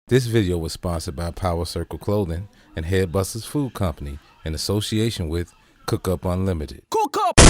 This video was sponsored by PowerCircle Clothing and Headbusters Food Company in association with Cook Up Unlimited. Cook Up!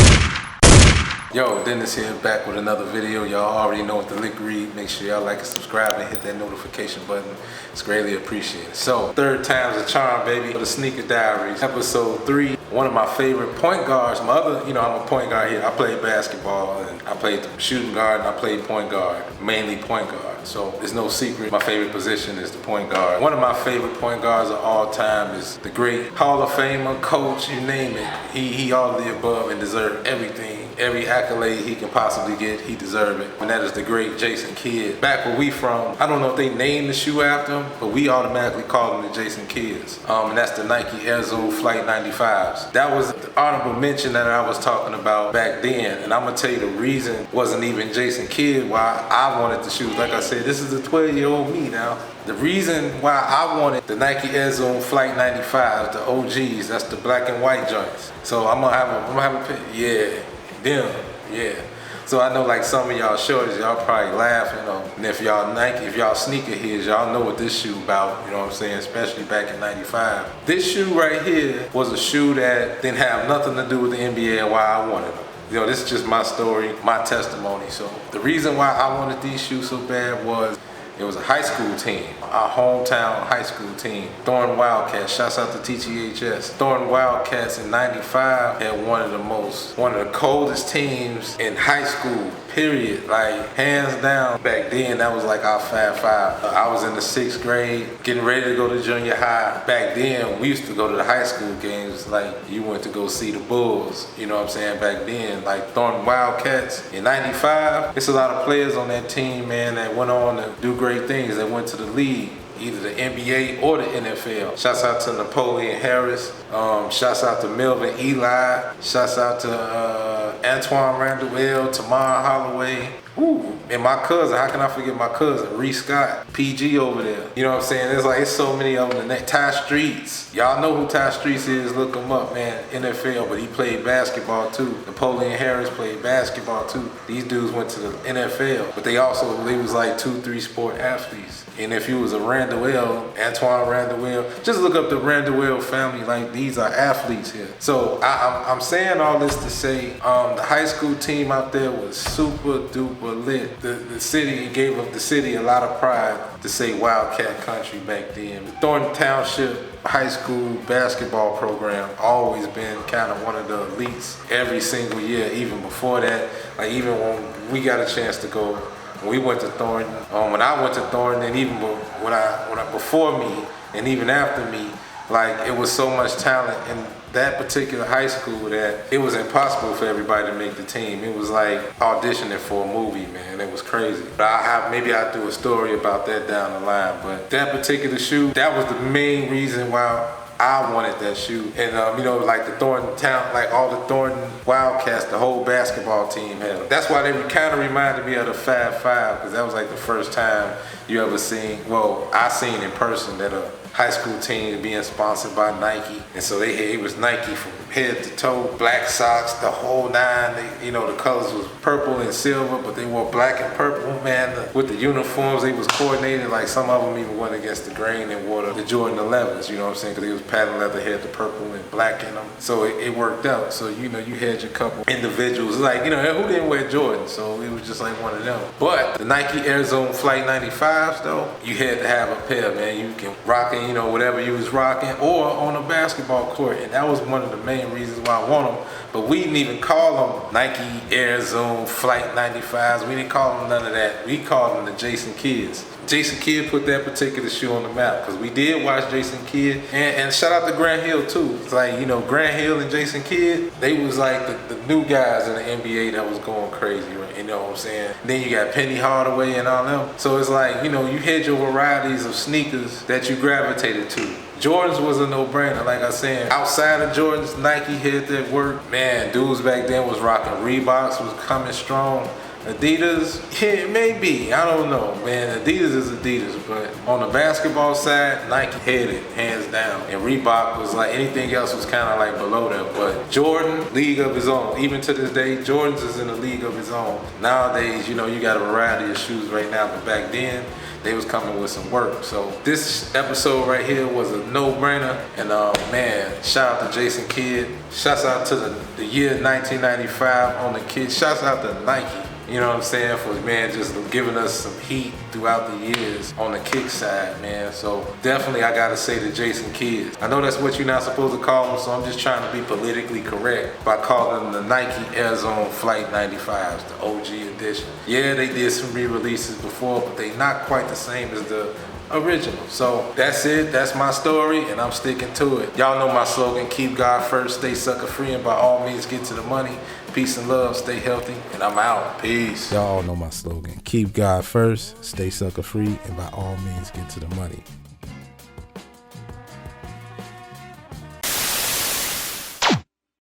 Yo, Dennis here, back with another video. Y'all already know what the lick read. Make sure y'all like and subscribe and hit that notification button. It's greatly appreciated. So, third time's a charm, baby. For the Sneaker Diaries, episode 3. One of my favorite point guards. I'm a point guard here. I played basketball and I played shooting guard and I played point guard, mainly point guard. So it's no secret, my favorite position is the point guard. One of my favorite point guards of all time is the great Hall of Famer, coach, you name it. He all of the above and deserved everything. Every accolade he can possibly get, he deserved it. And that is the great Jason Kidd. Back where we from, I don't know if they named the shoe after him, but we automatically called them the Jason Kidds. And that's the Nike Air Zoom Flight 95s. That was the honorable mention that I was talking about back then. And I'm gonna tell you the reason wasn't even Jason Kidd why I wanted the shoes. Like I said, this is the 12-year-old me now. The reason why I wanted the Nike Air Zoom Flight 95s, the OGs, that's the black and white joints. So I'm gonna have a yeah. Them, yeah. So I know like some of y'all shorties, y'all probably laughing, and if y'all Nike, if y'all sneakerheads, y'all know what this shoe about, you know what I'm saying, especially back in 95. This shoe right here was a shoe that didn't have nothing to do with the NBA and why I wanted them. You know, this is just my story, my testimony. So the reason why I wanted these shoes so bad was it was a high school team, our hometown high school team, Thornton Wildcats. Shouts out to TTHS. Thornton Wildcats in '95 had one of the coldest teams in high school, period. Like, hands down. Back then, that was like our Fab Five. I was in the 6th grade, getting ready to go to junior high. Back then, we used to go to the high school games, like you went to go see the Bulls, you know what I'm saying, back then. Like Thornton Wildcats in '95, it's a lot of players on that team, man, that went on to do great things. They went to the league, either the NBA or the NFL. Shouts out to Napoleon Harris. Shouts out to Melvin Eli. Shouts out to Antoine Randall, Tamar Holloway. Ooh, and my cousin, how can I forget my cousin, Reese Scott, PG over there. You know what I'm saying? It's so many of them. Ty Streets. Y'all know who Ty Streets is, look him up, man. NFL, but he played basketball too. Napoleon Harris played basketball too. These dudes went to the NFL, but they was like 2-3 sport athletes. And if you was a Antoine Randall, just look up the Randall family, like these are athletes here. So I'm saying all this to say, the high school team out there was super duper lit. The city gave up the city a lot of pride to say Wildcat Country back then. The Thornton Township high school basketball program always been kind of one of the elites every single year, even before that. Like even when we got a chance to go, when we went to Thornton, when I went to Thornton, and even before me and even after me, like it was so much talent in that particular high school that it was impossible for everybody to make the team. It was like auditioning for a movie, man. It was crazy. But maybe I'll do a story about that down the line. But that particular shoe, that was the main reason why I wanted that shoe. And like the Thornton town, like all the Thornton Wildcats, the whole basketball team had them. That's why they kind of reminded me of the Fab Five, because that was like the first time you ever I seen in person that a high school team being sponsored by Nike. And so it was Nike from head to toe, black socks, the whole nine. The colors was purple and silver, but they wore black and purple, man. With the uniforms, they was coordinated. Like some of them even went against the grain and wore the Jordan 11s, you know what I'm saying? Because they was patent leather, had the purple and black in them. So it worked out. So, you had your couple individuals, like, who didn't wear Jordan? So it was just like one of them. But the Nike Air Zoom Flight 95s, though, you had to have a pair, man. You can rock it, whatever you was rocking, or on a basketball court. And that was one of the main reasons why I want them. But we didn't even call them Nike Air Zoom Flight 95s. We didn't call them none of that. We called them the Jason Kidds. Jason Kidd put that particular shoe on the map, because we did watch Jason Kidd, and shout out to Grant Hill too. It's like, Grant Hill and Jason Kidd, they was like the new guys in the NBA that was going crazy, right? You know what I'm saying? Then you got Penny Hardaway and all them. So it's like, you had your varieties of sneakers that you gravitated to. Jordans was a no-brainer, like I said. Outside of Jordans, Nike had that work. Man, dudes back then was rocking Reeboks, was coming strong. Adidas, yeah, maybe. I don't know, man. Adidas is Adidas, but on the basketball side, Nike headed, hands down. And Reebok was like, anything else was kind of like below them. But Jordan, league of his own. Even to this day, Jordan's is in a league of his own. Nowadays, you know, you got a variety of shoes right now, but back then, they was coming with some work. So this episode right here was a no-brainer. And man, shout out to Jason Kidd. Shouts out to the year 1995 on the kid. Shouts out to Nike. You know what I'm saying? For, man, just giving us some heat throughout the years on the kick side, man. So definitely I gotta say to Jason Kidd. I know that's what you're not supposed to call them, so I'm just trying to be politically correct by calling them the Nike Air Zone Flight 95s, the OG edition. Yeah, they did some re-releases before, but they not quite the same as the original. So that's it. That's my story, and I'm sticking to it. Y'all know my slogan: keep God first, stay sucker free, and by all means get to the money. Peace and love, stay healthy, and I'm out. Peace. Y'all know my slogan: keep God first, stay sucker free, and by all means get to the money.